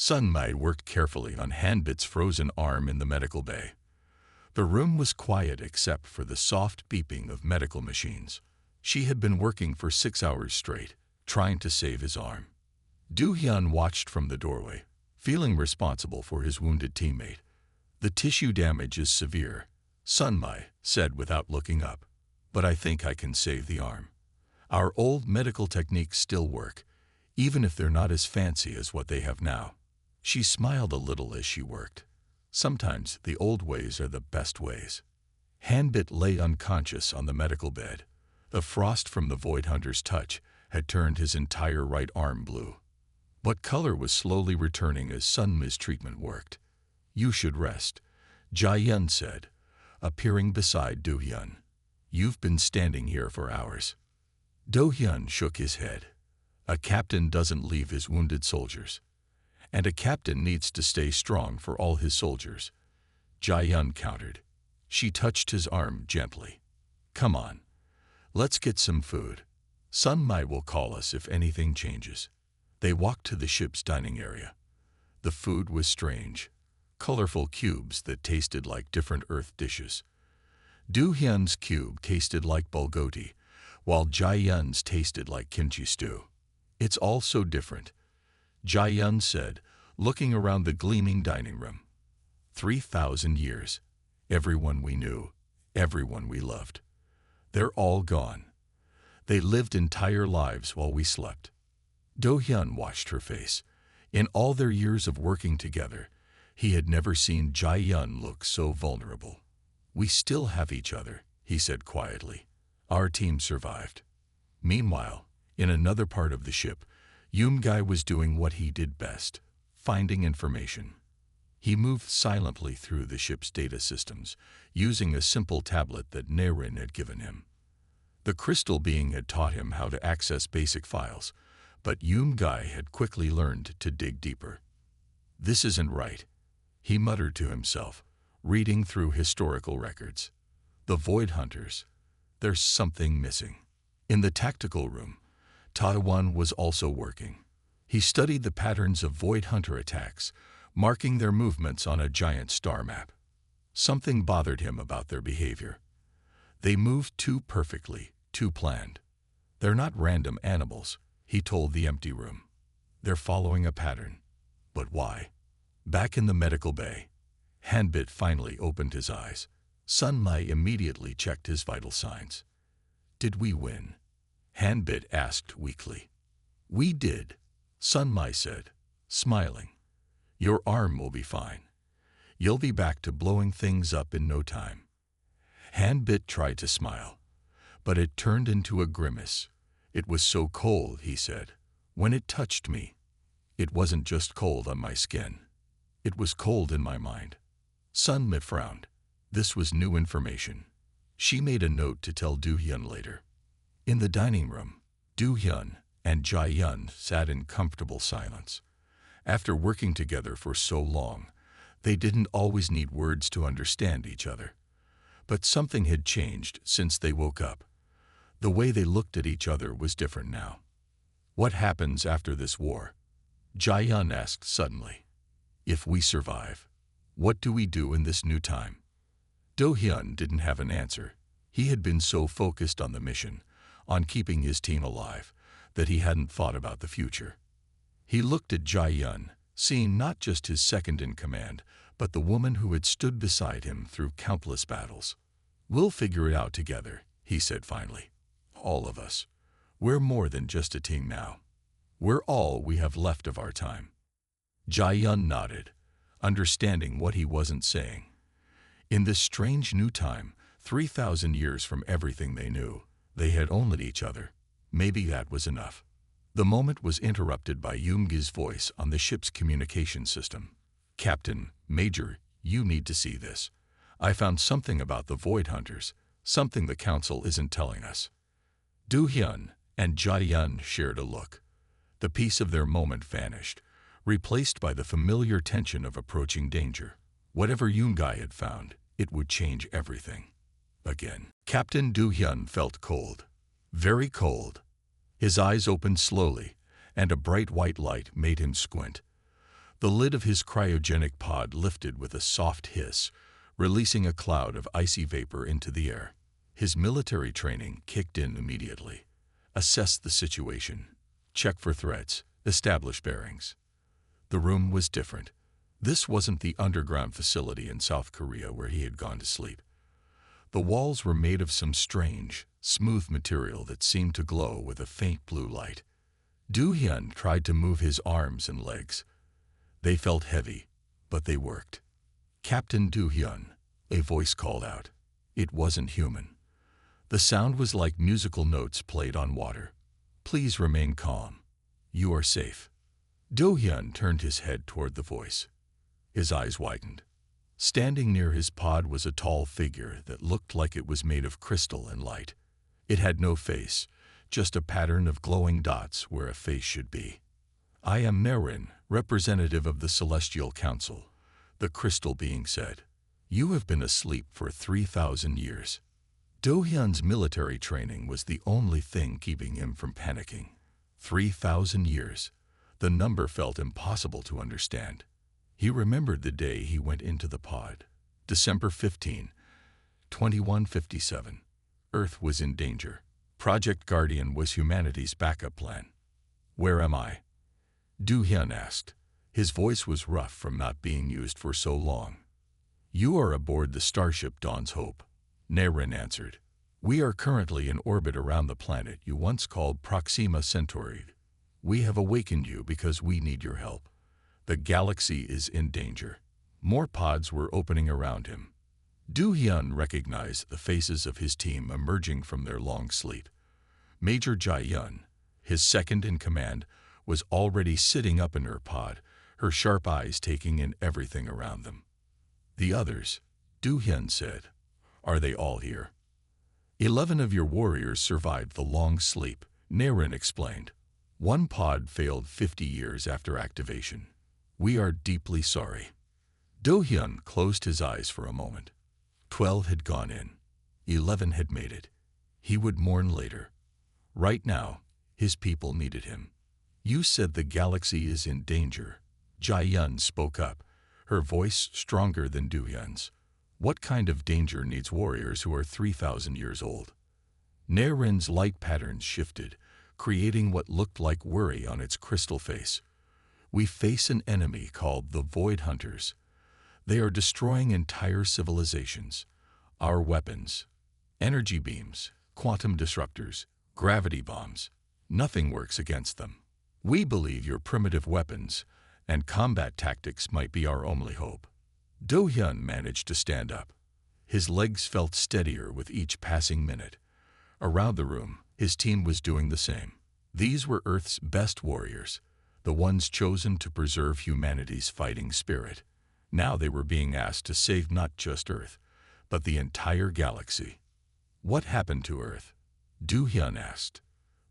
Sun Mai worked carefully on Hanbit's frozen arm in the medical bay. The room was quiet except for the soft beeping of medical machines. She had been working for 6 hours straight, trying to save his arm. Do Hyun watched from the doorway, feeling responsible for his wounded teammate. The tissue damage is severe, Sun Mai said without looking up. But I think I can save the arm. Our old medical techniques still work, even if they're not as fancy as what they have now. She smiled a little as she worked. Sometimes the old ways are the best ways. Hanbit lay unconscious on the medical bed. The frost from the Void Hunter's touch had turned his entire right arm blue. But color was slowly returning as Sun Mi's treatment worked. You should rest, Jae-yun said, appearing beside Do-hyun. You've been standing here for hours. Do-hyun shook his head. A captain doesn't leave his wounded soldiers. And a captain needs to stay strong for all his soldiers. Jae-yun countered. She touched his arm gently. Come on. Let's get some food. Sun Mai will call us if anything changes. They walked to the ship's dining area. The food was strange. Colorful cubes that tasted like different earth dishes. Do-hyun's cube tasted like bulgogi, while Jae-yun's tasted like kimchi stew. It's all so different, Jae-yun said, looking around the gleaming dining room. 3,000 years. Everyone we knew, everyone we loved. They're all gone. They lived entire lives while we slept. Do-hyun watched her face. In all their years of working together, he had never seen Jae-yun look so vulnerable. We still have each other, he said quietly. Our team survived. Meanwhile, in another part of the ship, Yoon-gi was doing what he did best, finding information. He moved silently through the ship's data systems, using a simple tablet that Naerin had given him. The crystal being had taught him how to access basic files, but Yoon-gi had quickly learned to dig deeper. This isn't right, he muttered to himself, reading through historical records. The Void Hunters. There's something missing. In the tactical room, Tatawan was also working. He studied the patterns of Void Hunter attacks, marking their movements on a giant star map. Something bothered him about their behavior. They moved too perfectly, too planned. They're not random animals, he told the empty room. They're following a pattern. But why? Back in the medical bay, Hanbit finally opened his eyes. Sun Mai immediately checked his vital signs. Did we win? Hanbit asked weakly. We did, Sun Mai said, smiling. Your arm will be fine. You'll be back to blowing things up in no time. Hanbit tried to smile, but it turned into a grimace. It was so cold, he said. When it touched me, it wasn't just cold on my skin. It was cold in my mind. Sun Mi frowned. This was new information. She made a note to tell Do-hyun later. In the dining room, Do-hyun and Jae-yun sat in comfortable silence. After working together for so long, they didn't always need words to understand each other. But something had changed since they woke up. The way they looked at each other was different now. What happens after this war? Jae-yun asked suddenly. If we survive, what do we do in this new time? Do-hyun didn't have an answer. He had been so focused on the mission, on keeping his team alive, that he hadn't thought about the future. He looked at Jae-yun, seeing not just his second-in-command, but the woman who had stood beside him through countless battles. We'll figure it out together, he said finally. All of us. We're more than just a team now. We're all we have left of our time. Jae-yun nodded, understanding what he wasn't saying. In this strange new time, 3,000 years from everything they knew, they had only each other. Maybe that was enough. The moment was interrupted by Yoon-gi's voice on the ship's communication system. Captain, Major, you need to see this. I found something about the Void Hunters, something the Council isn't telling us. Do-hyun and Jae-yun shared a look. The peace of their moment vanished, replaced by the familiar tension of approaching danger. Whatever Yoon-gi had found, it would change everything. Again, Captain Do-hyun felt cold. Very cold. His eyes opened slowly, and a bright white light made him squint. The lid of his cryogenic pod lifted with a soft hiss, releasing a cloud of icy vapor into the air. His military training kicked in immediately. Assess the situation. Check for threats. Establish bearings. The room was different. This wasn't the underground facility in South Korea where he had gone to sleep. The walls were made of some strange, smooth material that seemed to glow with a faint blue light. Do-hyun tried to move his arms and legs. They felt heavy, but they worked. "Captain Do-hyun," a voice called out. It wasn't human. The sound was like musical notes played on water. "Please remain calm. You are safe." Do-hyun turned his head toward the voice. His eyes widened. Standing near his pod was a tall figure that looked like it was made of crystal and light. It had no face, just a pattern of glowing dots where a face should be. "I am Nerin, representative of the Celestial Council," the crystal being said. "You have been asleep for 3,000 years." Do-hyun's military training was the only thing keeping him from panicking. 3,000 years. The number felt impossible to understand. He remembered the day he went into the pod. December 15, 2157. Earth was in danger. Project Guardian was humanity's backup plan. "Where am I?" Do-hyun asked. His voice was rough from not being used for so long. "You are aboard the starship Dawn's Hope," Nerin answered. "We are currently in orbit around the planet you once called Proxima Centauri. We have awakened you because we need your help. The galaxy is in danger." More pods were opening around him. Do-hyun recognized the faces of his team emerging from their long sleep. Major Jae-yun, his second in command, was already sitting up in her pod, her sharp eyes taking in everything around them. "The others," Do-hyun said. "Are they all here?" 11 of your warriors survived the long sleep," Nerin explained. "One pod failed 50 years after activation. We are deeply sorry." Do-hyun closed his eyes for a moment. 12 had gone in. 11 had made it. He would mourn later. Right now, his people needed him. "You said the galaxy is in danger." Jae-yun spoke up, her voice stronger than Do-hyun's. "What kind of danger needs warriors who are 3,000 years old?" Nerin's light patterns shifted, creating what looked like worry on its crystal face. "We face an enemy called the Void Hunters. They are destroying entire civilizations. Our weapons, energy beams, quantum disruptors, gravity bombs, nothing works against them. We believe your primitive weapons and combat tactics might be our only hope." Do-hyun managed to stand up. His legs felt steadier with each passing minute. Around the room, his team was doing the same. These were Earth's best warriors, the ones chosen to preserve humanity's fighting spirit. Now they were being asked to save not just Earth, but the entire galaxy. "What happened to Earth?" Do-hyun asked.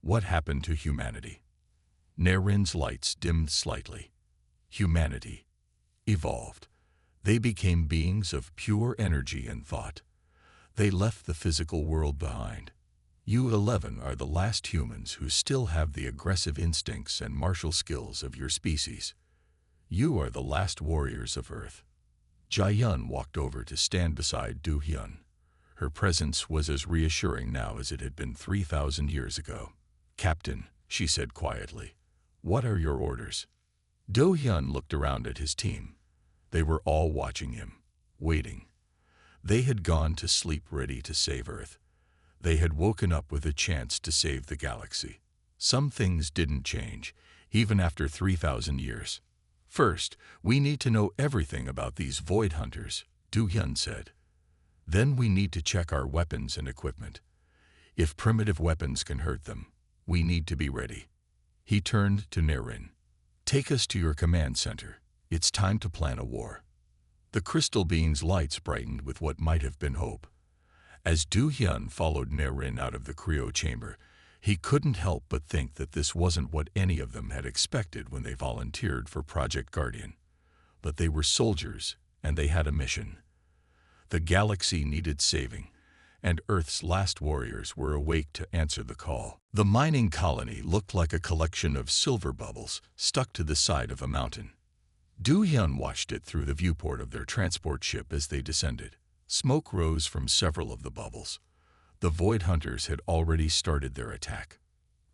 "What happened to humanity?" Nerin's lights dimmed slightly. Humanity evolved. They became beings of pure energy and thought. They left the physical world behind. You 11 are the last humans who still have the aggressive instincts and martial skills of your species. You are the last warriors of Earth. Jae-yun walked over to stand beside Do-hyun. Her presence was as reassuring now as it had been 3,000 years ago. "Captain," she said quietly, "what are your orders?" Do-hyun looked around at his team. They were all watching him, waiting. They had gone to sleep ready to save Earth. They had woken up with a chance to save the galaxy. Some things didn't change, even after 3,000 years. "First, we need to know everything about these Void Hunters," Do-hyun said. "Then we need to check our weapons and equipment. If primitive weapons can hurt them, we need to be ready." He turned to Nerin. "Take us to your command center. It's time to plan a war." The crystal being's lights brightened with what might have been hope. As Do-hyun followed Nerin out of the cryo chamber, he couldn't help but think that this wasn't what any of them had expected when they volunteered for Project Guardian. But they were soldiers, and they had a mission. The galaxy needed saving, and Earth's last warriors were awake to answer the call. The mining colony looked like a collection of silver bubbles stuck to the side of a mountain. Du-hyun watched it through the viewport of their transport ship as they descended. Smoke rose from several of the bubbles. The Void Hunters had already started their attack.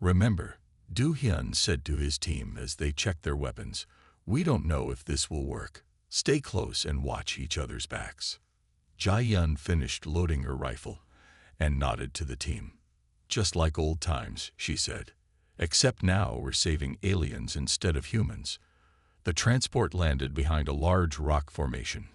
"Remember," Du-hyun said to his team as they checked their weapons, "we don't know if this will work. Stay close and watch each other's backs." Jae-yun finished loading her rifle and nodded to the team. "Just like old times," she said. "Except now we're saving aliens instead of humans." The transport landed behind a large rock formation.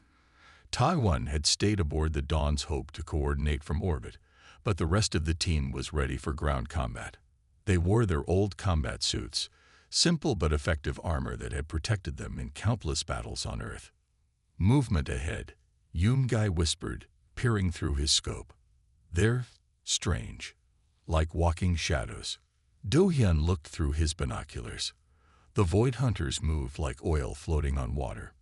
Taiwan had stayed aboard the Dawn's Hope to coordinate from orbit, but the rest of the team was ready for ground combat. They wore their old combat suits, simple but effective armor that had protected them in countless battles on Earth. "Movement ahead," Yoon-gai whispered, peering through his scope. "They're strange, like walking shadows." Do-hyun looked through his binoculars. The Void Hunters moved like oil floating on water.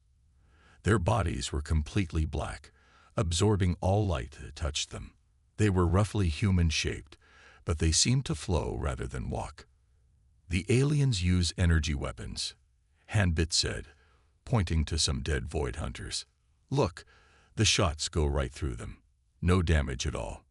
Their bodies were completely black, absorbing all light that touched them. They were roughly human-shaped, but they seemed to flow rather than walk. "The aliens use energy weapons," Hanbit said, pointing to some dead Void Hunters. "Look, the shots go right through them. No damage at all."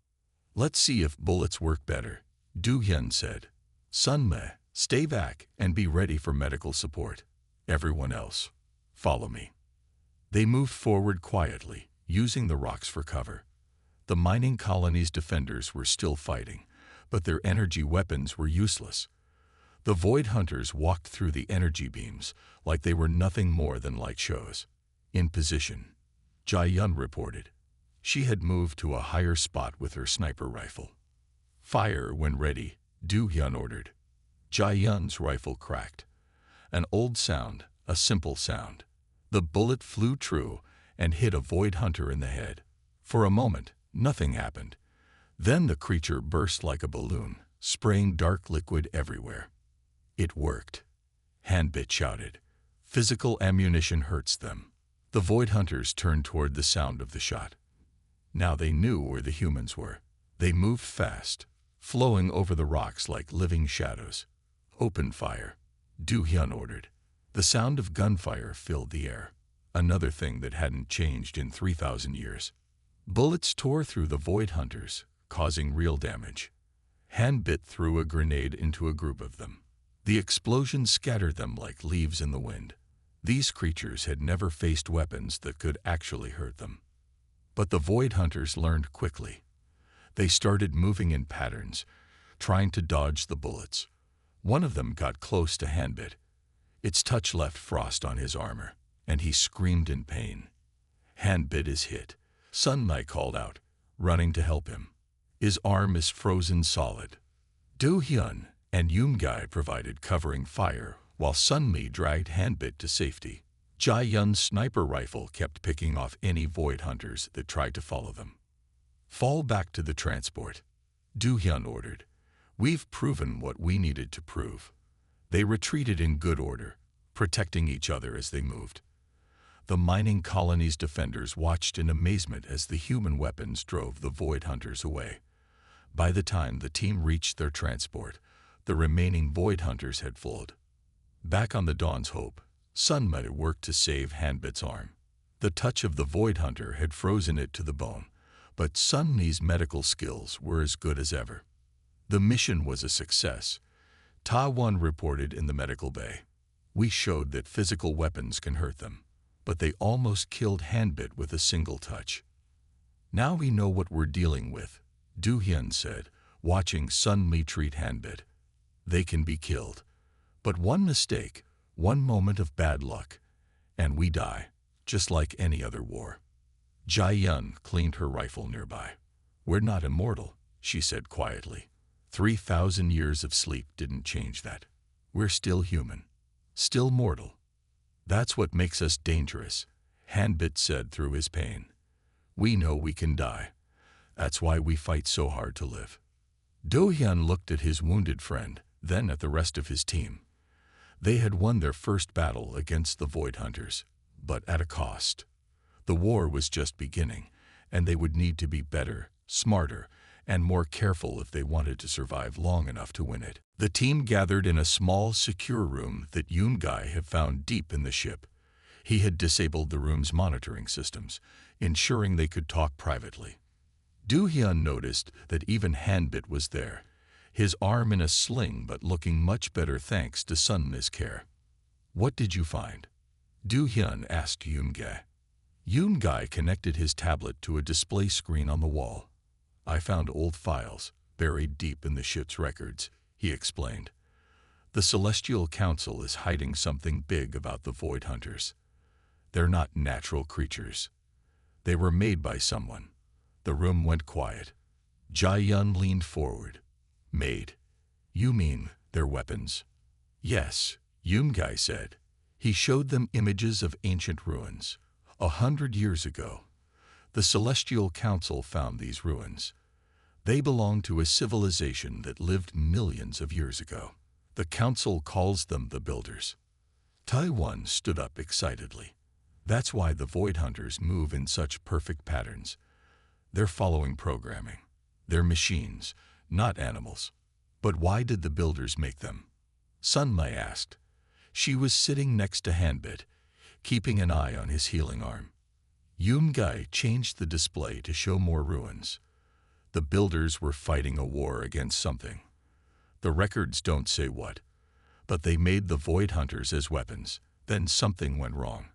"Let's see if bullets work better," Do-hyun said. "Sunme, stay back and be ready for medical support. Everyone else, follow me." They moved forward quietly, using the rocks for cover. The mining colony's defenders were still fighting, but their energy weapons were useless. The Void Hunters walked through the energy beams like they were nothing more than light shows. "In position," Jae-yun reported. She had moved to a higher spot with her sniper rifle. "Fire when ready," Do-hyun ordered. Jae-yun's rifle cracked. An old sound, a simple sound. The bullet flew true and hit a Void Hunter in the head. For a moment, nothing happened. Then the creature burst like a balloon, spraying dark liquid everywhere. "It worked," Hanbit shouted. "Physical ammunition hurts them." The Void Hunters turned toward the sound of the shot. Now they knew where the humans were. They moved fast, flowing over the rocks like living shadows. "Open fire," Do-hyun ordered. The sound of gunfire filled the air, another thing that hadn't changed in 3,000 years. Bullets tore through the Void Hunters, causing real damage. Hanbit threw a grenade into a group of them. The explosion scattered them like leaves in the wind. These creatures had never faced weapons that could actually hurt them. But the Void Hunters learned quickly. They started moving in patterns, trying to dodge the bullets. One of them got close to Hanbit. Its touch left frost on his armor, and he screamed in pain. "Hanbit is hit," Sunmai called out, running to help him. "His arm is frozen solid." Do-hyun and Yoon-gai provided covering fire, while Sunmi dragged Hanbit to safety. Jae-yun's sniper rifle kept picking off any Void Hunters that tried to follow them. "Fall back to the transport," Do-hyun ordered. "We've proven what we needed to prove." They retreated in good order, protecting each other as they moved. The mining colony's defenders watched in amazement as the human weapons drove the Void Hunters away. By the time the team reached their transport, the remaining Void Hunters had fled. Back on the Dawn's Hope, Sunme worked to save Hanbit's arm. The touch of the Void Hunter had frozen it to the bone, but Sunmi's medical skills were as good as ever. The mission was a success. Ta-1 reported in the medical bay. "We showed that physical weapons can hurt them, but they almost killed Hanbit with a single touch." "Now we know what we're dealing with," Do-hyun said, watching Sunmi treat Hanbit. "They can be killed. But one mistake, one moment of bad luck, and we die, just like any other war." Jae-yun cleaned her rifle nearby. "We're not immortal," she said quietly. 3,000 years of sleep didn't change that. We're still human, still mortal. That's what makes us dangerous," Hanbit said through his pain. "We know we can die. That's why we fight so hard to live." Do-hyun looked at his wounded friend, then at the rest of his team. They had won their first battle against the Void Hunters, but at a cost. The war was just beginning, and they would need to be better, smarter, and more careful if they wanted to survive long enough to win it. The team gathered in a small, secure room that Yoon-gai had found deep in the ship. He had disabled the room's monitoring systems, ensuring they could talk privately. Do-hyun noticed that even Hanbit was there, his arm in a sling but looking much better thanks to Sun's care. "What did you find?" Do-hyun asked Yoon-gae. Yoon-gae connected his tablet to a display screen on the wall. "I found old files, buried deep in the ship's records," he explained. "The Celestial Council is hiding something big about the Void Hunters. They're not natural creatures. They were made by someone." The room went quiet. Jae-yun leaned forward. "Made? You mean their weapons?" "Yes," Yoon-gae said. He showed them images of ancient ruins. 100 years ago, the Celestial Council found these ruins. They belong to a civilization that lived millions of years ago. The Council calls them the Builders. Taiwan stood up excitedly. "That's why the Void Hunters move in such perfect patterns. They're following programming. They're machines, not animals." "But why did the Builders make them?" Sunmai asked. She was sitting next to Hanbit, keeping an eye on his healing arm. Yoon-gae changed the display to show more ruins. The Builders were fighting a war against something. The records don't say what, but they made the Void Hunters as weapons. Then something went wrong.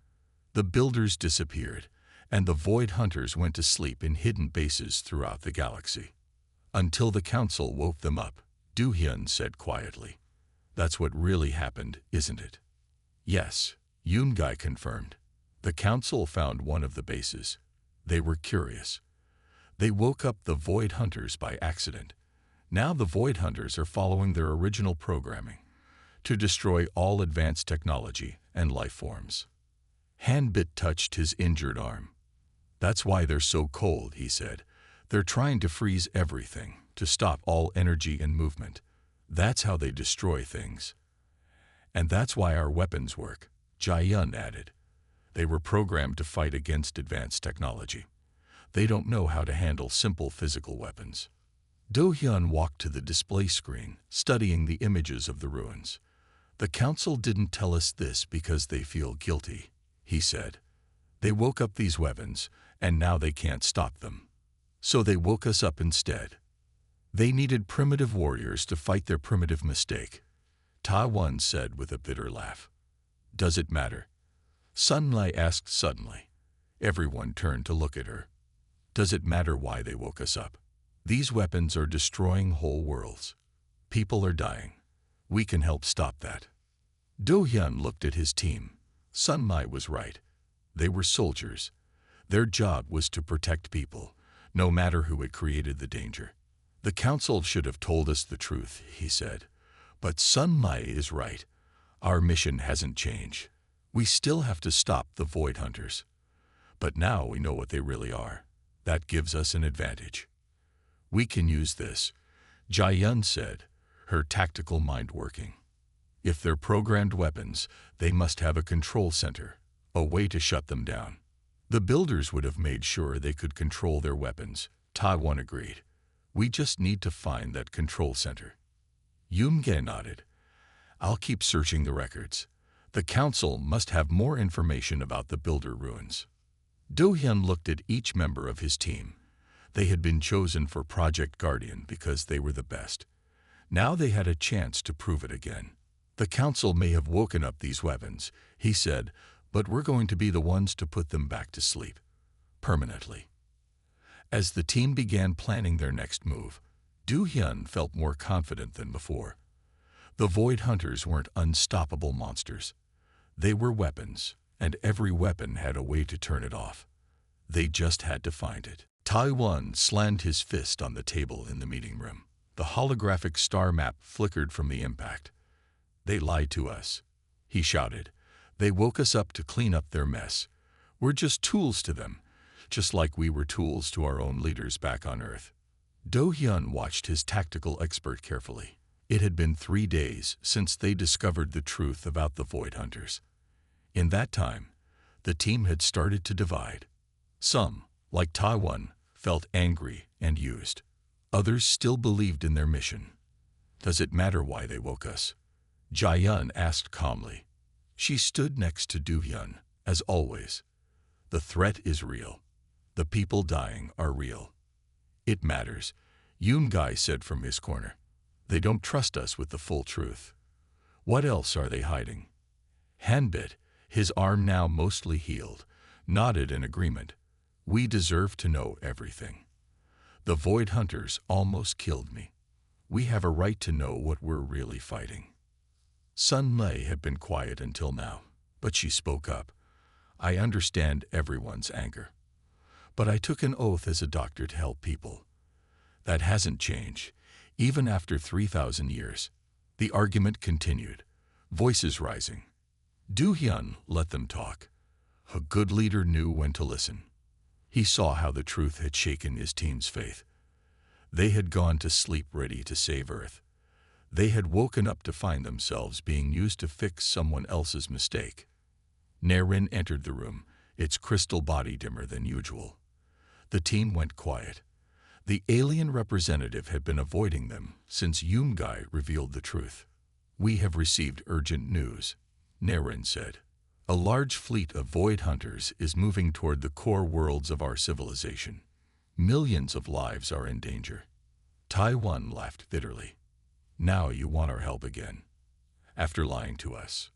The Builders disappeared, and the Void Hunters went to sleep in hidden bases throughout the galaxy. Until the Council woke them up, Do-hyun said quietly. "That's what really happened, isn't it?" "Yes," Yoon-gae confirmed. "The Council found one of the bases. They were curious. They woke up the Void Hunters by accident. Now the Void Hunters are following their original programming, to destroy all advanced technology and life forms." Hanbit touched his injured arm. "That's why they're so cold," he said. "They're trying to freeze everything, to stop all energy and movement. That's how they destroy things. And that's why our weapons work," Jae-yun added. "They were programmed to fight against advanced technology. They don't know how to handle simple physical weapons." Do-hyun walked to the display screen, studying the images of the ruins. "The Council didn't tell us this because they feel guilty," he said. "They woke up these weapons, and now they can't stop them. So they woke us up instead. They needed primitive warriors to fight their primitive mistake," Taiwan said with a bitter laugh. "Does it matter?" Sunlight asked suddenly. Everyone turned to look at her. "Does it matter why they woke us up? These weapons are destroying whole worlds. People are dying. We can help stop that." Do-hyun looked at his team. Sunmai was right. They were soldiers. Their job was to protect people, no matter who had created the danger. "The Council should have told us the truth," he said. "But Sunmai is right. Our mission hasn't changed. We still have to stop the Void Hunters. But now we know what they really are. That gives us an advantage. We can use this," Jae-yun said, her tactical mind working. "If they're programmed weapons, they must have a control center, a way to shut them down." "The Builders would have made sure they could control their weapons," Taiwan agreed. "We just need to find that control center." Yoon-gae nodded. "I'll keep searching the records. The Council must have more information about the Builder ruins." Do-hyun looked at each member of his team. They had been chosen for Project Guardian because they were the best. Now they had a chance to prove it again. "The Council may have woken up these weapons," he said, "but we're going to be the ones to put them back to sleep. Permanently." As the team began planning their next move, Do-hyun felt more confident than before. The Void Hunters weren't unstoppable monsters. They were weapons, and every weapon had a way to turn it off. They just had to find it. Taiwan slammed his fist on the table in the meeting room. The holographic star map flickered from the impact. "They lied to us," he shouted. "They woke us up to clean up their mess. We're just tools to them, just like we were tools to our own leaders back on Earth." Do-hyun watched his tactical expert carefully. It had been 3 days since they discovered the truth about the Void Hunters. In that time, the team had started to divide. Some, like Taiwan, felt angry and used. Others still believed in their mission. "Does it matter why they woke us?" Jae-yun asked calmly. She stood next to Do-hyun, As always, the threat is real. The people dying are real. It matters, Yoon Guy said from his corner. They don't trust us with the full truth. What else are they hiding? Hanbit, his arm now mostly healed, nodded in agreement. We deserve to know everything. The Void Hunters almost killed me. We have a right to know what we're really fighting. Sun Lei had been quiet until now, but she spoke up. I understand everyone's anger. But I took an oath as a doctor to help people. That hasn't changed, even after 3,000 years. The argument continued, voices rising. Do-hyun let them talk. A good leader knew when to listen. He saw how the truth had shaken his team's faith. They had gone to sleep ready to save Earth. They had woken up to find themselves being used to fix someone else's mistake. Narin entered the room, its crystal body dimmer than usual. The team went quiet. The alien representative had been avoiding them since Yoon-Guy revealed the truth. We have received urgent news, Narin said. A large fleet of Void Hunters is moving toward the core worlds of our civilization. Millions of lives are in danger. Taiwan laughed bitterly. Now you want our help again. After lying to us.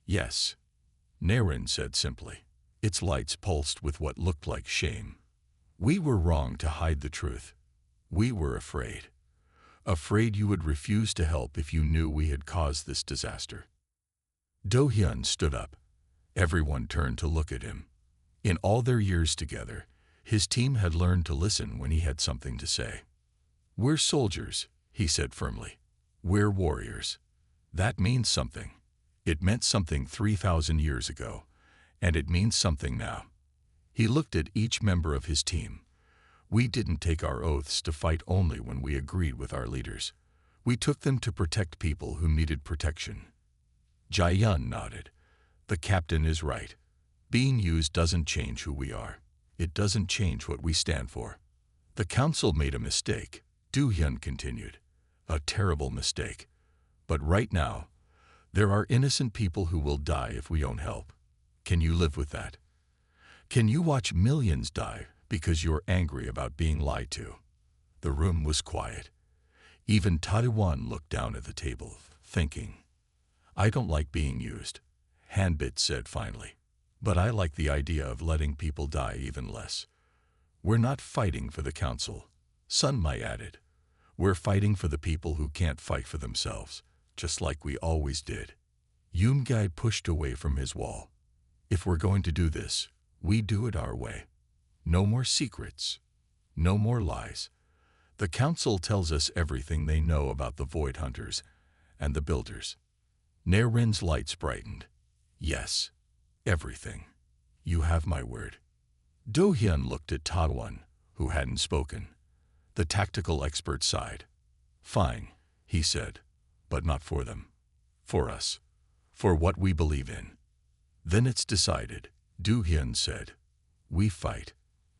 Yes. Narin said simply. Its lights pulsed with what looked like shame. We were wrong to hide the truth. We were afraid. Afraid you would refuse to help if you knew we had caused this disaster. Do-hyun stood up. Everyone turned to look at him. In all their years together, his team had learned to listen when he had something to say. We're soldiers, he said firmly. We're warriors. That means something. It meant something 3,000 years ago, and it means something now. He looked at each member of his team. We didn't take our oaths to fight only when we agreed with our leaders. We took them to protect people who needed protection. Jae-yun nodded. The captain is right. Being used doesn't change who we are. It doesn't change what we stand for. The council made a mistake, Do-hyun continued. A terrible mistake. But right now, there are innocent people who will die if we don't help. Can you live with that? Can you watch millions die because you're angry about being lied to? The room was quiet. Even Taiwan looked down at the table, thinking. I don't like being used, Hanbit said finally. But I like the idea of letting people die even less. We're not fighting for the council, Sun Mai added. We're fighting for the people who can't fight for themselves, just like we always did. Yoon-Guy pushed away from his wall. If we're going to do this, we do it our way. No more secrets. No more lies. The council tells us everything they know about the Void Hunters and the Builders. Narin's lights brightened. Yes, everything. You have my word. Do-hyun looked at Taiwan, who hadn't spoken. The tactical expert sighed. Fine, he said, but not for them. For us. For what we believe in. Then it's decided, Do-hyun said. We fight.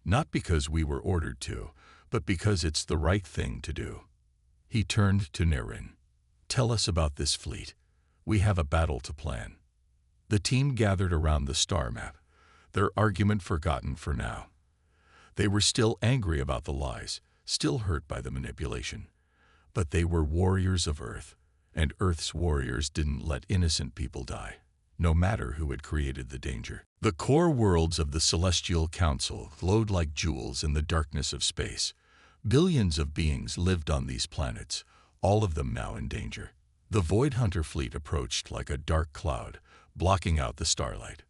Not because we were ordered to, but because it's the right thing to do. He turned to Narin. Tell us about this fleet. We have a battle to plan. The team gathered around the star map, their argument forgotten for now. They were still angry about the lies, still hurt by the manipulation. But they were warriors of Earth, and Earth's warriors didn't let innocent people die, no matter who had created the danger. The core worlds of the Celestial Council glowed like jewels in the darkness of space. Billions of beings lived on these planets, all of them now in danger. The Void Hunter fleet approached like a dark cloud, blocking out the starlight.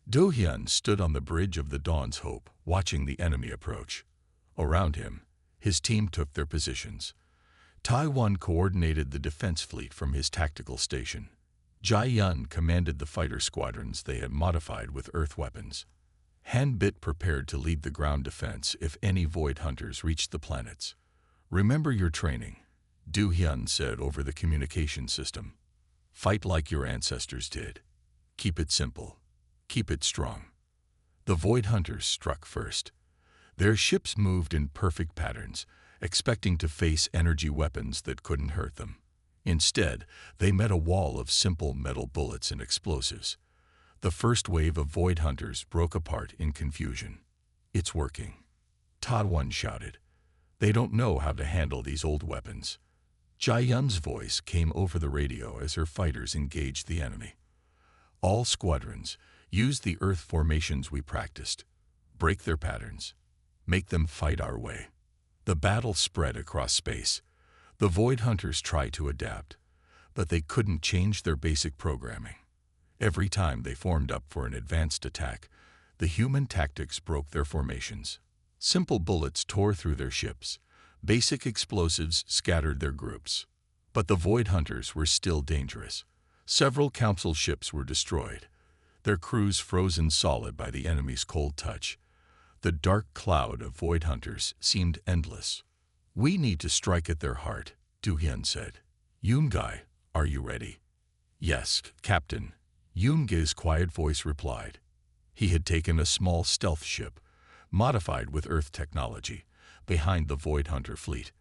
Do-hyun stood on the bridge of the Dawn's Hope, watching the enemy approach. Around him, his team took their positions. Taiwan coordinated the defense fleet from his tactical station. Jae-yun commanded the fighter squadrons they had modified with Earth weapons. Hanbit prepared to lead the ground defense if any Void Hunters reached the planets. Remember your training, Do-hyun said over the communication system. Fight like your ancestors did. Keep it simple. Keep it strong. The Void Hunters struck first. Their ships moved in perfect patterns, expecting to face energy weapons that couldn't hurt them. Instead, they met a wall of simple metal bullets and explosives. The first wave of Void Hunters broke apart in confusion. "It's working," One shouted. "They don't know how to handle these old weapons." Jai-Yun's voice came over the radio as her fighters engaged the enemy. "All squadrons, use the Earth formations we practiced. Break their patterns. Make them fight our way." The battle spread across space. The Void Hunters tried to adapt, but they couldn't change their basic programming. Every time they formed up for an advanced attack, the human tactics broke their formations. Simple bullets tore through their ships. Basic explosives scattered their groups. But the Void Hunters were still dangerous. Several council ships were destroyed, their crews frozen solid by the enemy's cold touch. The dark cloud of Void Hunters seemed endless. "We need to strike at their heart," Du-Hyun said. "Yoon-Gai, are you ready?" "Yes, Captain," Yoon-Gai's quiet voice replied. He had taken a small stealth ship, modified with Earth technology, behind the Void Hunter fleet.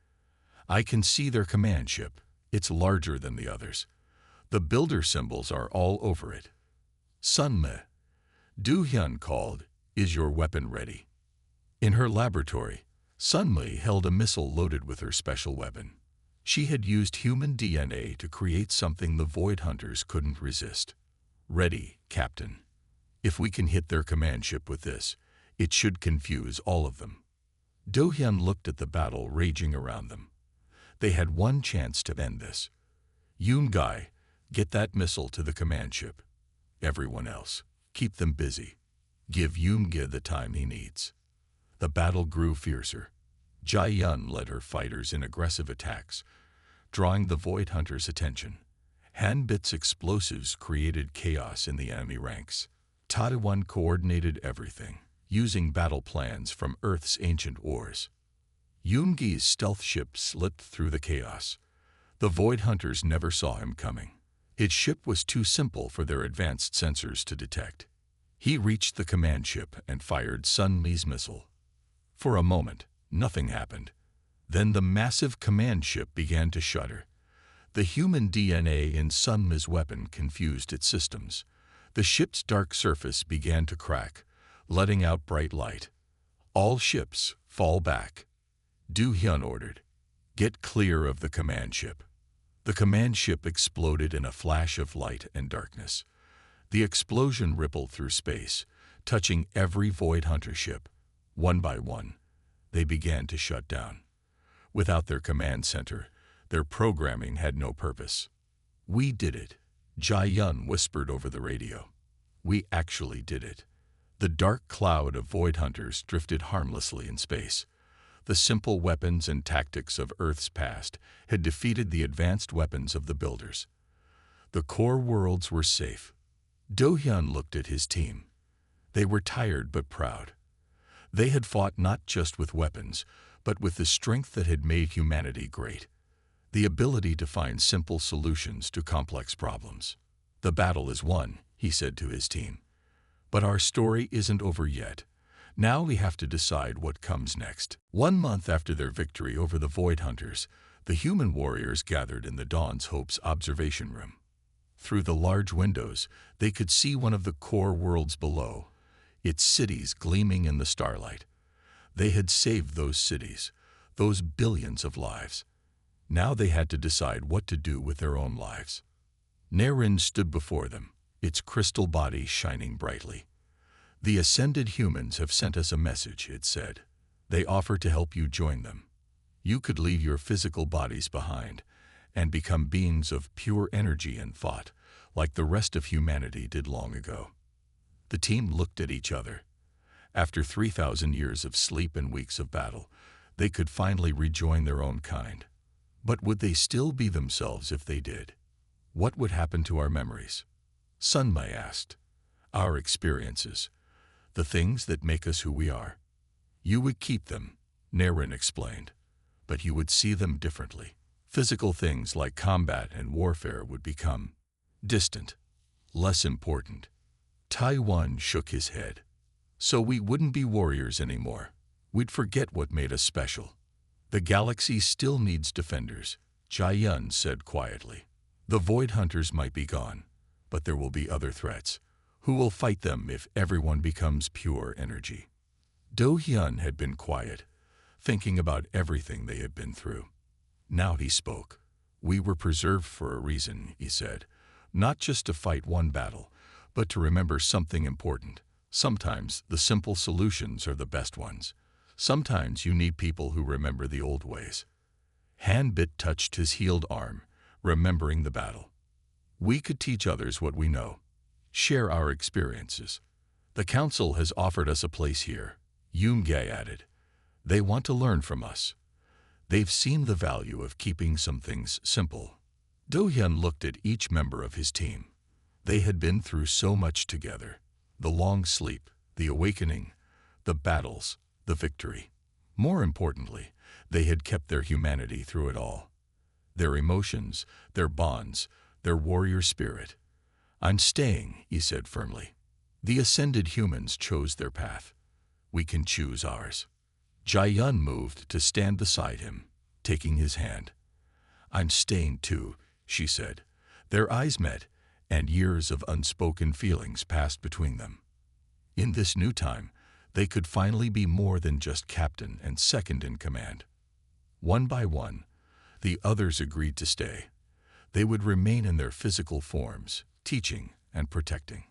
"I can see their command ship. It's larger than the others. The builder symbols are all over it." "Sunme," Du-Hyun called, "is your weapon ready?" In her laboratory, Sunme held a missile loaded with her special weapon. She had used human DNA to create something the Void Hunters couldn't resist. "Ready, Captain. If we can hit their command ship with this, it should confuse all of them." Do-Hyun looked at the battle raging around them. They had one chance to end this. "Yoon-Gai, get that missile to the command ship. Everyone else, keep them busy. Give Yoon-Gai the time he needs." The battle grew fiercer. Jai-Yun led her fighters in aggressive attacks, drawing the Void Hunters' attention. Han-Bit's explosives created chaos in the enemy ranks. One coordinated everything, using battle plans from Earth's ancient wars. Yoon-Gai's stealth ship slipped through the chaos. The Void Hunters never saw him coming. His ship was too simple for their advanced sensors to detect. He reached the command ship and fired Sunme's missile. For a moment, nothing happened. Then the massive command ship began to shudder. The human DNA in Sunme's weapon confused its systems. The ship's dark surface began to crack, letting out bright light. "All ships, fall back," Du-Hyun ordered. "Get clear of the command ship." The command ship exploded in a flash of light and darkness. The explosion rippled through space, touching every Void Hunter ship. One by one, they began to shut down. Without their command center, their programming had no purpose. "We did it," Jai-Yun whispered over the radio. "We actually did it." The dark cloud of Void Hunters drifted harmlessly in space. The simple weapons and tactics of Earth's past had defeated the advanced weapons of the builders. The core worlds were safe. Do-Hyun looked at his team. They were tired but proud. They had fought not just with weapons, but with the strength that had made humanity great. The ability to find simple solutions to complex problems. "The battle is won," he said to his team. "But our story isn't over yet. Now we have to decide what comes next." 1 month after their victory over the Void Hunters, the human warriors gathered in the Dawn's Hope's observation room. Through the large windows, they could see one of the core worlds below, its cities gleaming in the starlight. They had saved those cities, those billions of lives. Now they had to decide what to do with their own lives. Nerin stood before them, its crystal body shining brightly. "The ascended humans have sent us a message," it said. "They offer to help you join them. You could leave your physical bodies behind and become beings of pure energy and thought, like the rest of humanity did long ago." The team looked at each other. After 3,000 years of sleep and weeks of battle, they could finally rejoin their own kind. But would they still be themselves if they did? What would happen to our memories? Sunmai asked. "Our experiences, the things that make us who we are." "You would keep them," Nerin explained, "but you would see them differently. Physical things like combat and warfare would become distant, less important." Taiwan shook his head. "So we wouldn't be warriors anymore. We'd forget what made us special." "The galaxy still needs defenders," Jai-Yun said quietly. "The Void Hunters might be gone, but there will be other threats. Who will fight them if everyone becomes pure energy? Do-hyun had been quiet, thinking about everything they had been through. Now he spoke. We were preserved for a reason, he said. Not just to fight one battle, but to remember something important. Sometimes the simple solutions are the best ones. Sometimes you need people who remember the old ways. Hanbit touched his healed arm, remembering the battle. We could teach others what we know, share our experiences. The council has offered us a place here, Yoon-gae added. They want to learn from us. They've seen the value of keeping some things simple. Do-hyun looked at each member of his team. They had been through so much together. The long sleep, the awakening, the battles, the victory. More importantly, they had kept their humanity through it all. Their emotions, their bonds, their warrior spirit. I'm staying, he said firmly. The ascended humans chose their path. We can choose ours. Jae-yun moved to stand beside him, taking his hand. I'm staying too, she said. Their eyes met, and years of unspoken feelings passed between them. In this new time, they could finally be more than just captain and second in command. One by one, the others agreed to stay. They would remain in their physical forms, teaching and protecting.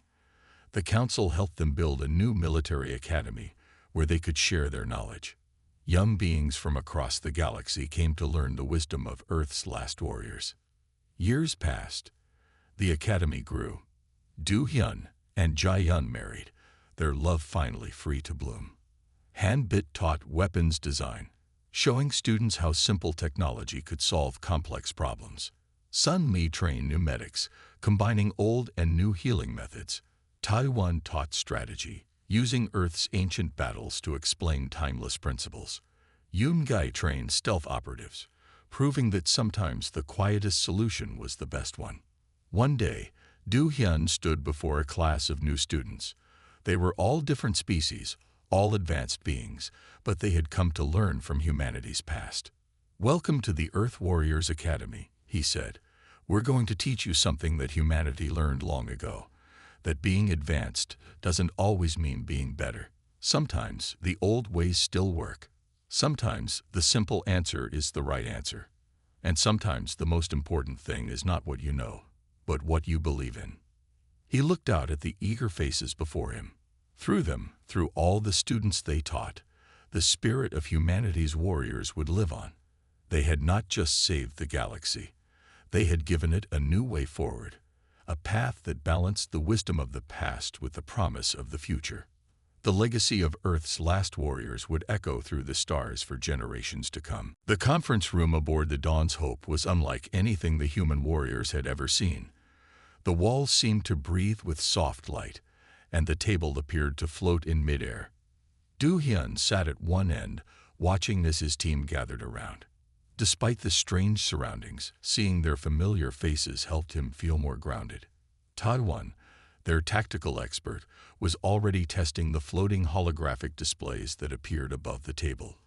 The council helped them build a new military academy where they could share their knowledge. Young beings from across the galaxy came to learn the wisdom of Earth's last warriors. Years passed. The academy grew. Do-hyun and Jae-yun married, their love finally free to bloom. Hanbit taught weapons design, showing students how simple technology could solve complex problems. Sun-mi trained new medics, combining old and new healing methods. Taiwan taught strategy, using Earth's ancient battles to explain timeless principles. Yoon-gae trained stealth operatives, proving that sometimes the quietest solution was the best one. One day, Do-hyun stood before a class of new students. They were all different species, all advanced beings, but they had come to learn from humanity's past. Welcome to the Earth Warriors Academy, he said. We're going to teach you something that humanity learned long ago. That being advanced doesn't always mean being better. Sometimes the old ways still work. Sometimes the simple answer is the right answer. And sometimes the most important thing is not what you know, but what you believe in. He looked out at the eager faces before him. Through them, through all the students they taught, the spirit of humanity's warriors would live on. They had not just saved the galaxy. They had given it a new way forward. A path that balanced the wisdom of the past with the promise of the future. The legacy of Earth's last warriors would echo through the stars for generations to come. The conference room aboard the Dawn's Hope was unlike anything the human warriors had ever seen. The walls seemed to breathe with soft light, and the table appeared to float in midair. Do-hyun sat at one end, watching as his team gathered around. Despite the strange surroundings, seeing their familiar faces helped him feel more grounded. Taiwan, their tactical expert, was already testing the floating holographic displays that appeared above the table.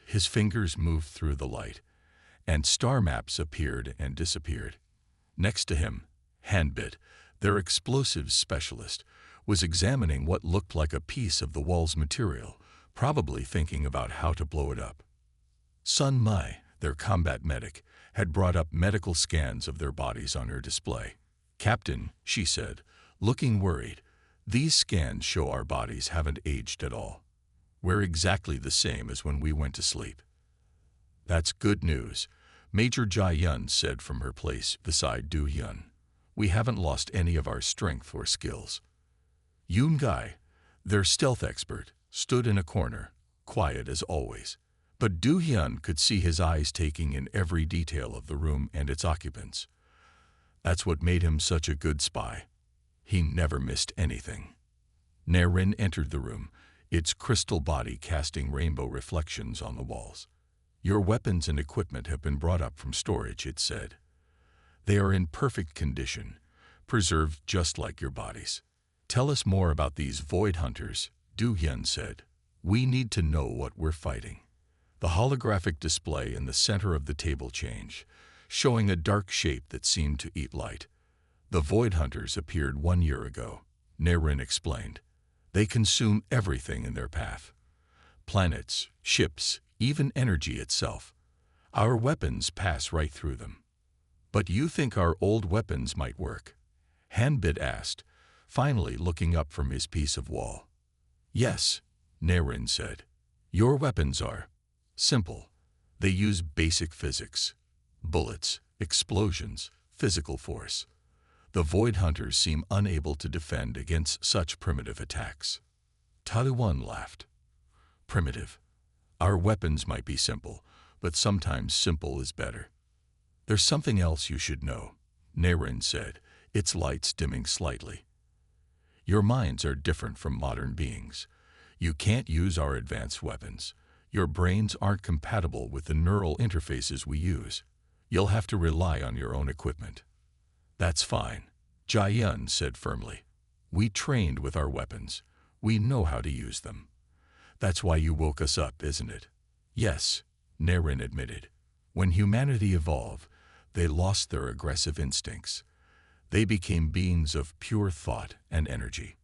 His fingers moved through the light, and star maps appeared and disappeared. Next to him, Hanbit, their explosives specialist, was examining what looked like a piece of the wall's material, probably thinking about how to blow it up. Sun-mi, their combat medic, had brought up medical scans of their bodies on her display. Captain, she said, looking worried, these scans show our bodies haven't aged at all. We're exactly the same as when we went to sleep. That's good news, Major Jae-yun said from her place beside Do-hyun. We haven't lost any of our strength or skills. Yoon-gae, their stealth expert, stood in a corner, quiet as always. But Do-hyun could see his eyes taking in every detail of the room and its occupants. That's what made him such a good spy. He never missed anything. Narin entered the room, its crystal body casting rainbow reflections on the walls. Your weapons and equipment have been brought up from storage, it said. They are in perfect condition, preserved just like your bodies. Tell us more about these void hunters, Do-hyun said. We need to know what we're fighting. The holographic display in the center of the table changed, showing a dark shape that seemed to eat light. The Void Hunters appeared 1 year ago. Naren explained. They consume everything in their path. Planets, ships, even energy itself. Our weapons pass right through them. But you think our old weapons might work? Hanbit asked, finally looking up from his piece of wall. Yes, Naren said. Your weapons are simple. They use basic physics. Bullets, explosions, physical force. The Void Hunters seem unable to defend against such primitive attacks. Taliwan laughed. Primitive. Our weapons might be simple, but sometimes simple is better. There's something else you should know, Naren said, its lights dimming slightly. Your minds are different from modern beings. You can't use our advanced weapons. Your brains aren't compatible with the neural interfaces we use. You'll have to rely on your own equipment. That's fine, Jiayun said firmly. We trained with our weapons. We know how to use them. That's why you woke us up, isn't it? Yes, Naren admitted. When humanity evolved, they lost their aggressive instincts. They became beings of pure thought and energy.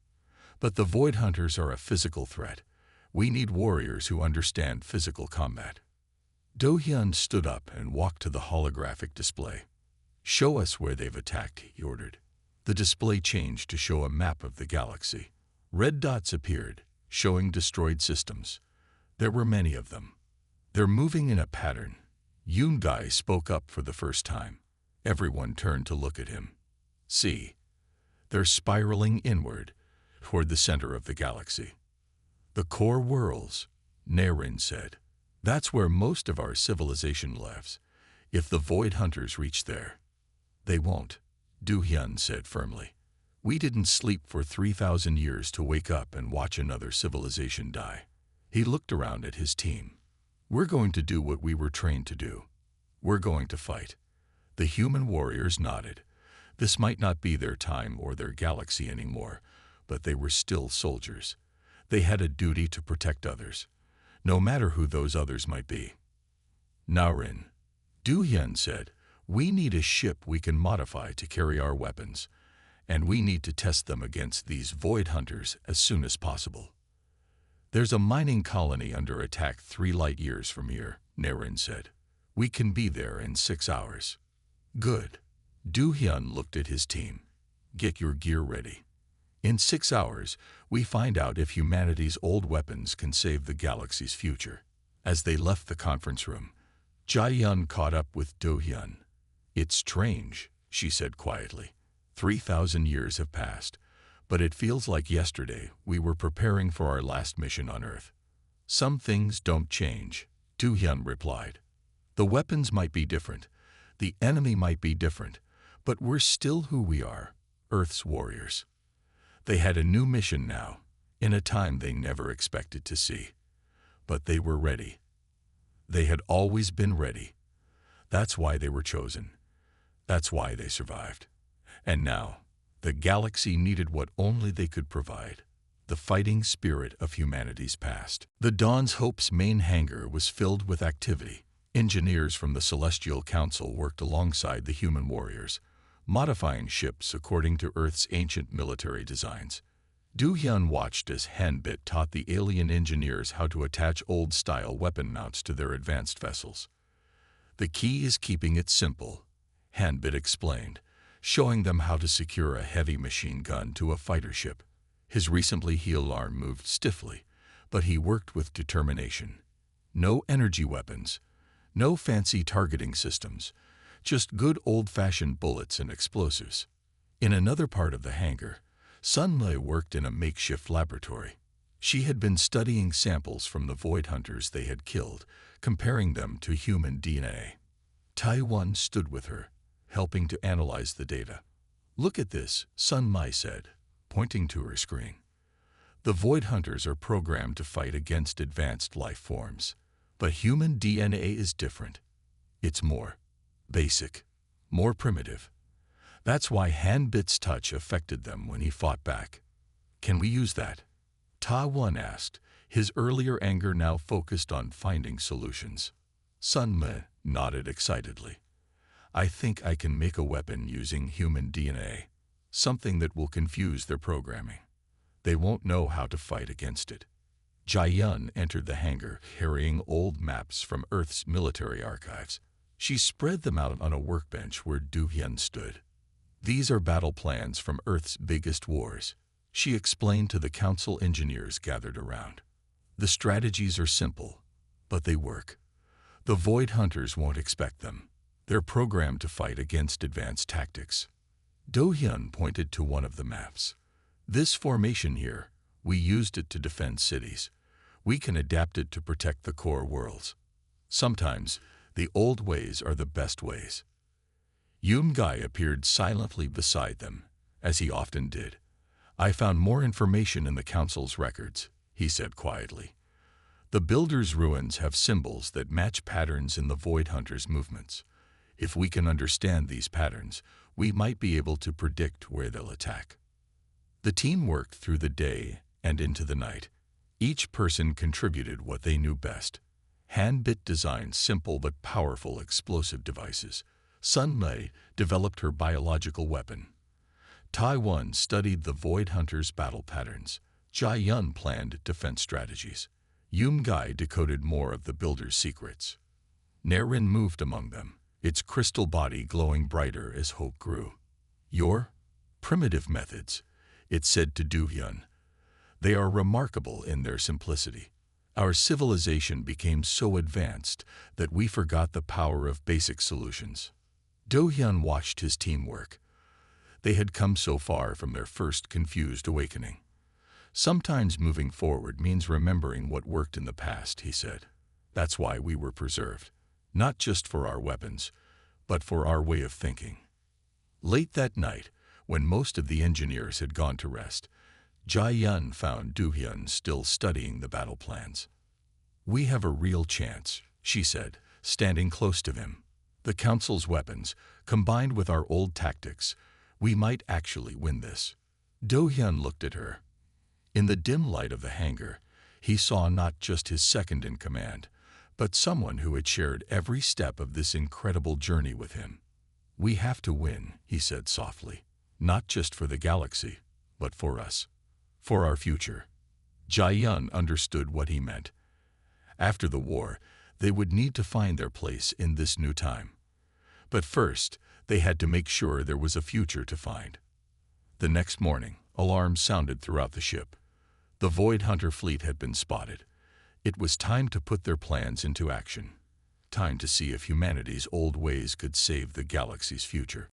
But the Void Hunters are a physical threat. We need warriors who understand physical combat. Do-hyun stood up and walked to the holographic display. Show us where they've attacked, he ordered. The display changed to show a map of the galaxy. Red dots appeared, showing destroyed systems. There were many of them. They're moving in a pattern. Yoon-gai spoke up for the first time. Everyone turned to look at him. See, they're spiraling inward, toward the center of the galaxy. The core worlds, Naren said. That's where most of our civilization lives. If the Void Hunters reach there, they won't, Do-hyun said firmly. We didn't sleep for 3,000 years to wake up and watch another civilization die. He looked around at his team. We're going to do what we were trained to do. We're going to fight. The human warriors nodded. This might not be their time or their galaxy anymore, but they were still soldiers. They had a duty to protect others, no matter who those others might be. Naren, Do-hyun said, we need a ship we can modify to carry our weapons, and we need to test them against these Void Hunters as soon as possible. There's a mining colony under attack 3 light years from here, Naren said. We can be there in 6 hours. Good. Do-hyun looked at his team. Get your gear ready. In 6 hours, we find out if humanity's old weapons can save the galaxy's future. As they left the conference room, Jae-yun caught up with Do-hyun. It's strange, she said quietly. 3,000 years have passed, but it feels like yesterday we were preparing for our last mission on Earth. Some things don't change, Do-hyun replied. The weapons might be different, the enemy might be different, but we're still who we are, Earth's warriors. They had a new mission now, in a time they never expected to see. But they were ready. They had always been ready. That's why they were chosen. That's why they survived. And now, the galaxy needed what only they could provide, the fighting spirit of humanity's past. The Dawn's Hope's main hangar was filled with activity. Engineers from the Celestial Council worked alongside the human warriors, modifying ships according to Earth's ancient military designs. Do-hyun watched as Hanbit taught the alien engineers how to attach old-style weapon mounts to their advanced vessels. The key is keeping it simple, Hanbit explained, showing them how to secure a heavy machine gun to a fighter ship. His recently healed arm moved stiffly, but he worked with determination. No energy weapons, no fancy targeting systems, just good old-fashioned bullets and explosives. In another part of the hangar, Sun-mi worked in a makeshift laboratory. She had been studying samples from the Void Hunters they had killed, comparing them to human DNA. Taiwan stood with her, helping to analyze the data. Look at this, Sun-mi said, pointing to her screen. The Void Hunters are programmed to fight against advanced life forms, but human DNA is different. It's more basic, more primitive. That's why Hanbit's touch affected them when he fought back. Can we use that? Ta-won asked, his earlier anger now focused on finding solutions. Sun-mi nodded excitedly. I think I can make a weapon using human DNA. something that will confuse their programming. They won't know how to fight against it. Jia entered the hangar carrying old maps from Earth's military archives. She spread them out on a workbench where Du-hyun stood. These are battle plans from Earth's biggest wars, she explained to the council engineers gathered around. The strategies are simple, but they work. The Void Hunters won't expect them. They're programmed to fight against advanced tactics. Do-hyun pointed to one of the maps. This formation here, we used it to defend cities. We can adapt it to protect the core worlds. Sometimes, the old ways are the best ways. Yoon-gai appeared silently beside them, as he often did. I found more information in the council's records, he said quietly. The Builder's ruins have symbols that match patterns in the Void Hunters' movements. If we can understand these patterns, we might be able to predict where they'll attack. The team worked through the day and into the night. Each person contributed what they knew best. Han-Bit designed simple but powerful explosive devices. Sun-Mei developed her biological weapon. Tai-Won studied the Void Hunters' battle patterns. Jia planned defense strategies. Yoon-gai decoded more of the Builder's secrets. Narin moved among them, its crystal body glowing brighter as hope grew. Your primitive methods, it said to Do-hyun. They are remarkable in their simplicity. Our civilization became so advanced that we forgot the power of basic solutions. Do-hyun watched his team work. They had come so far from their first confused awakening. Sometimes moving forward means remembering what worked in the past, he said. That's why we were preserved, not just for our weapons, but for our way of thinking. Late that night, when most of the engineers had gone to rest, Jia found Do-hyun still studying the battle plans. We have a real chance, she said, standing close to him. The council's weapons, combined with our old tactics, we might actually win this. Do-hyun looked at her. In the dim light of the hangar, he saw not just his second-in-command, but someone who had shared every step of this incredible journey with him. We have to win, he said softly, not just for the galaxy, but for us, for our future. Jia understood what he meant. After the war, they would need to find their place in this new time. But first, they had to make sure there was a future to find. The next morning, alarms sounded throughout the ship. The Void Hunter fleet had been spotted. It was time to put their plans into action. Time to see if humanity's old ways could save the galaxy's future.